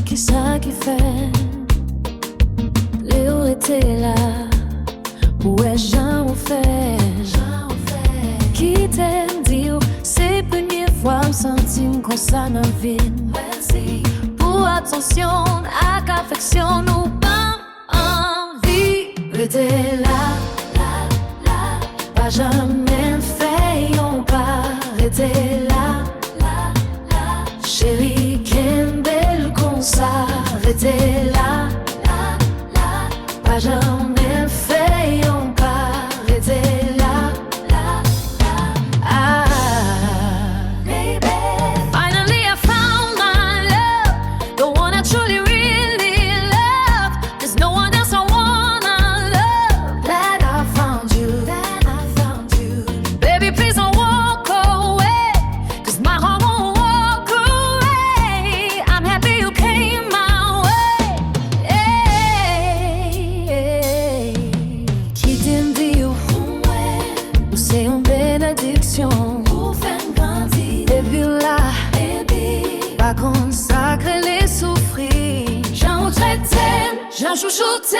Qui ça qui fait Léo était là. Ouais, j'en fait. Qui t'aime dire c'est première fois me sentir comme ça dans la vie. Merci pour attention, à affection, nous pas envie. Rete là, pas jamais fait, on pas rete là. Chérie, qu'un bel concert, rete là, pas jamais fait, on pas rete là. Baby, finally I found my love, the one I truly really love. There's no one else I wanna love. That I found you, baby, please don't walk away, 'cause my heart won't walk away. I'm happy you came my way. Hey, qui t'aime dire, c'est une bénédiction. Pas consacrer les souffrir. J'en traite, j'en chouchoute,